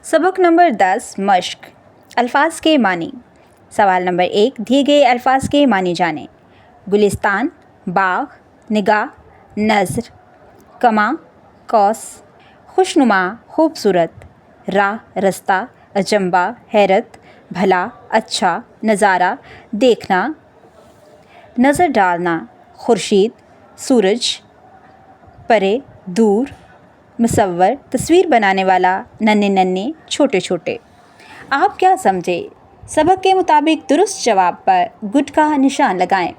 सबक नंबर 10 मश्क। अल्फाज के मानी। सवाल नंबर 1, दिए गए अल्फाज के मानी जाने। गुलिस्तान, बाग, निगाह, नज़र, कमा, कौस, खुशनुमा, खूबसूरत, राह, रास्ता, अचंबा, हैरत, भला, अच्छा, नज़ारा, देखना, नज़र डालना, खुर्शीद, सूरज, परे, दूर, मुसव्वर, तस्वीर बनाने वाला, नन्हे नन्हे, छोटे छोटे। आप क्या समझे? सबक के मुताबिक दुरुस्त जवाब पर गुड का निशान लगाएं।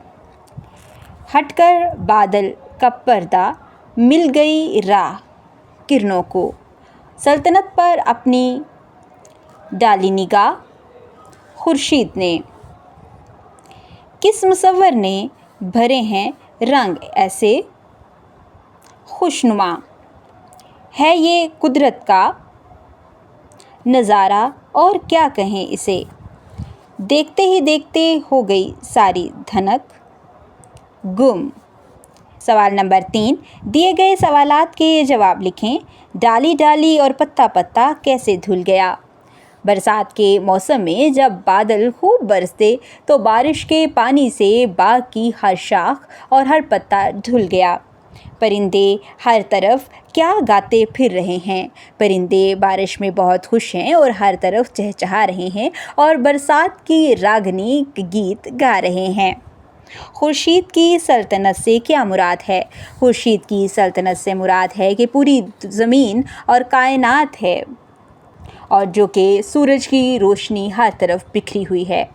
हटकर बादल का पर्दा, मिल गई राह किरणों को, सल्तनत पर अपनी डाली निगाह खुर्शीद ने, किस मुसव्वर ने भरे हैं रंग ऐसे खुशनुमा, है ये कुदरत का नज़ारा और क्या कहें इसे, देखते ही देखते हो गई सारी धनक गुम। सवाल नंबर 3, दिए गए सवालात के जवाब लिखें। डाली डाली और पत्ता पत्ता कैसे धुल गया? बरसात के मौसम में जब बादल खूब बरसते तो बारिश के पानी से बाग की हर शाख और हर पत्ता धुल गया। परिंदे हर तरफ क्या गाते फिर रहे हैं? परिंदे बारिश में बहुत खुश हैं और हर तरफ चहचहा रहे हैं और बरसात की रागनी गीत गा रहे हैं। खुर्शीद की सल्तनत से क्या मुराद है? खुर्शीद की सल्तनत से मुराद है कि पूरी ज़मीन और कायनात है और जो कि सूरज की रोशनी हर तरफ बिखरी हुई है।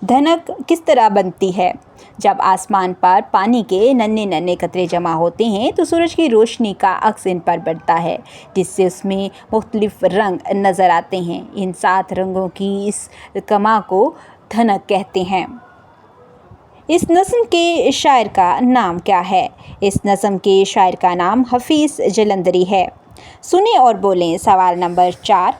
धनक किस तरह बनती है? जब आसमान पर पानी के नन्हे नन्हे कतरे जमा होते हैं तो सूरज की रोशनी का अक्स इन पर पड़ता है, जिससे उसमें मुख्तलिफ रंग नज़र आते हैं। इन 7 रंगों की इस कमा को धनक कहते हैं। इस नज़्म के शायर का नाम क्या है? इस नज़्म के शायर का नाम हफीज़ जलंधरी है। सुने और बोलें। सवाल नंबर 4,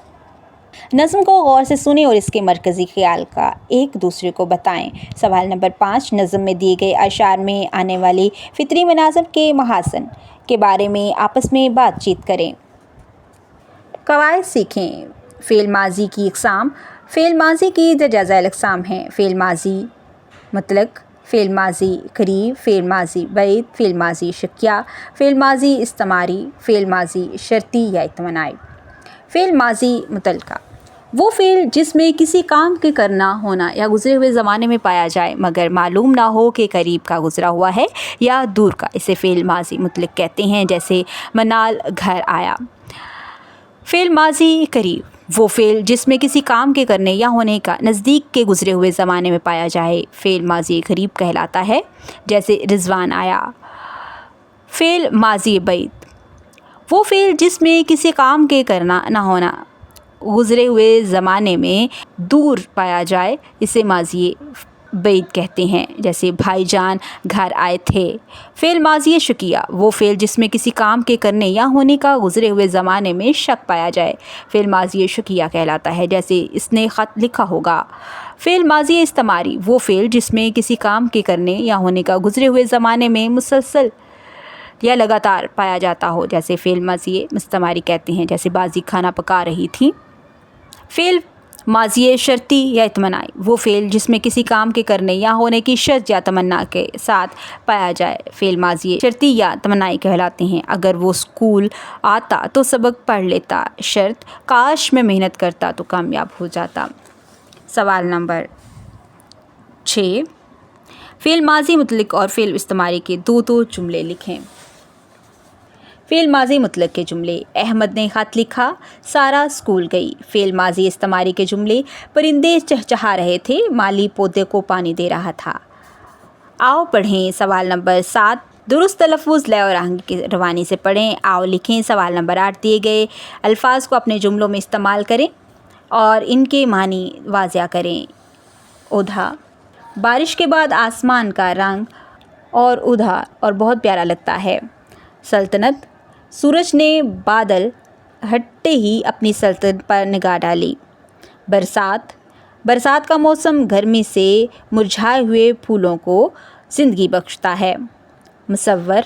नज़्म को गौर से सुने और इसके मरकज़ी ख़्याल का एक दूसरे को बताएं। सवाल नंबर 5, नज़्म में दिए गए अशार में आने वाली फ़ितरी मनाज़िर के महासन के बारे में आपस में बातचीत करें। कवायद सीखें। फ़ेल माज़ी की इक़साम। फ़ेल माज़ी की दर्जा ज़ैल इक़साम हैं। फ़ेल माज़ी मुतलक, फ़ेल माज़ी करीब, फ़ेल माज़ी बैद, फ़ेल माज़ी शकिया, फ़ेल माज़ी इस्तिमारी, फ़ेल माज़ी शर्ती या इत्मनाई। फ़ेल माज़ी मुतलका, वो फ़ेल जिसमें किसी काम के करना होना या गुज़रे हुए ज़माने में पाया जाए मगर मालूम ना हो कि करीब का गुज़रा हुआ है या दूर का, इसे फ़ेल माज़ी मुतलक कहते हैं। जैसे मनाल घर आया। फ़ेल माज़ी करीब, वो फ़ेल जिसमें किसी काम के करने या होने का नज़दीक के गुज़रे हुए ज़माने में पाया जाए फ़ेल माज़ी करीब कहलाता है। जैसे रिज़वान आया। फ़ेल माज़ी बैद, वो फ़ेल जिसमें किसी काम के करना ना होना गुज़रे हुए ज़माने में दूर पाया जाए, इसे माज़ी बैद कहते हैं। जैसे भाईजान घर आए थे। फ़ेल माज़ी शकिया, वो फ़ेल जिसमें किसी काम के करने या होने का गुज़रे हुए ज़माने में शक पाया जाए फ़ेल माज़ी शकिया कहलाता है। जैसे इसने ख़त लिखा होगा। फ़ेल माज़ी इस्तिमारी, वो फ़ेल जिसमें किसी काम के करने या होने का गुज़रे हुए ज़माने में मुसलसल या लगातार पाया जाता हो, जैसे फ़ेल माज़ी इस्तिमारी कहते हैं। जैसे बाजी खाना पका रही थी। फ़ेल माज़ी शर्ती या इत्मनाई, वो फ़ेल जिसमें किसी काम के करने या होने की शर्त या तमन्ना के साथ पाया जाए फ़ेल माज़ी शर्ती या तमन्नाई कहलाते हैं। अगर वो स्कूल आता तो सबक पढ़ लेता, शर्त काश में मेहनत करता तो कामयाब हो जाता। सवाल नंबर 6, फ़ेल माज़ी मुतलक और फ़ेल इस्तिमारी के दो जुमले लिखें। फ़ेल माज़ी मुतलक के जुमले, अहमद ने ख़त लिखा, सारा स्कूल गई। फ़ेल माज़ी इस्तिमारी के जुमले, परिंदे चहचहा रहे थे, माली पौधे को पानी दे रहा था। आओ पढ़ें। सवाल नंबर 7, दुरुस्त तलफ़्फ़ुज़ लय और आहंगी की रवानी से पढ़ें। आओ लिखें। सवाल नंबर 8, दिए गए अल्फाज को अपने जुमलों में इस्तेमाल करें और इनके मानी वाज़िया करें। उधा, बारिश के बाद आसमान का रंग और उधा और बहुत प्यारा लगता है। सल्तनत, सूरज ने बादल हटते ही अपनी सल्तनत पर निगाह डाली। बरसात, बरसात का मौसम गर्मी से मुरझाए हुए फूलों को ज़िंदगी बख्शता है। मुसव्वर,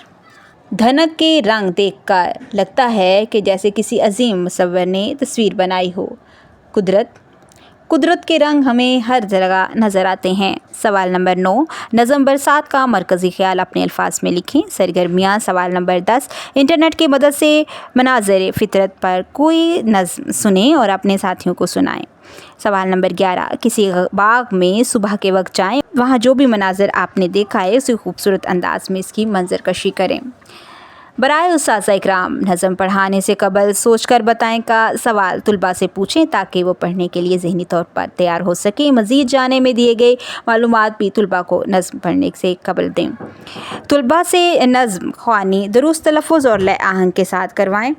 धनक के रंग देखकर लगता है कि जैसे किसी अजीम मुसव्विर ने तस्वीर बनाई हो। कुदरत के रंग हमें हर जगह नज़र आते हैं। सवाल नंबर 9, नज़म बरसात का मरकज़ी ख्याल अपने अल्फाज में लिखें। सरगर्मियाँ। सवाल नंबर 10, इंटरनेट की मदद से मनाज़र फ़ितरत पर कोई नज़म सुनें और अपने साथियों को सुनाएं। सवाल नंबर 11, किसी बाग में सुबह के वक्त जाएं, वहाँ जो भी मनाज़र आपने देखा है उसी खूबसूरत अंदाज में इसकी मंजरकशी करें। बराए उस्ताज़ इकराम, नज़म पढ़ाने से कबल सोचकर बताएं का सवाल तुलबा से पूछें ताकि वो पढ़ने के लिए ज़हनी तौर पर तैयार हो सकें। मज़ीद जाने में दिए गए मालूमात भी तुलबा को नज़म पढ़ने से कबल दें। तुलबा से नज़म ख़्वानी दुरुस्त तलफ़्फ़ुज़ और लय आहंग के साथ करवाएं।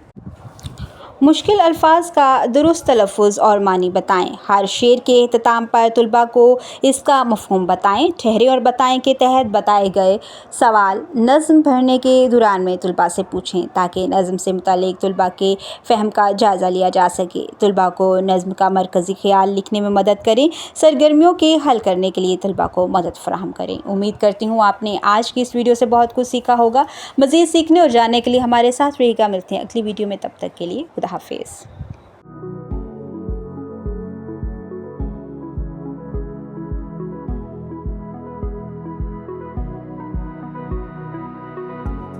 मुश्किल अल्फाज का दुरुस्त तलफ़्फ़ुज़ और मानी बताएं। हर शेर के इख्तिताम पर तुलबा को इसका मफ़हूम बताएं। ठहरे और बताएं के तहत बताए गए सवाल नज़म पढ़ने के दौरान में तुलबा से पूछें ताकि नज़म से मुतालिक तुलबा के फ़हम का जायज़ा लिया जा सके। तुलबा को नज़म का मरकज़ी ख़याल लिखने में मदद करें। सरगर्मियों के हल करने के लिए तुलबा को मदद फ़राहम करें। उम्मीद करती हूँ आपने आज की इस वीडियो से बहुत कुछ सीखा होगा। मज़ीद सीखने और जानने के लिए हमारे साथ रहिएगा। मिलते हैं अगली वीडियो में, तब तक के लिए खुदा हाफिज़।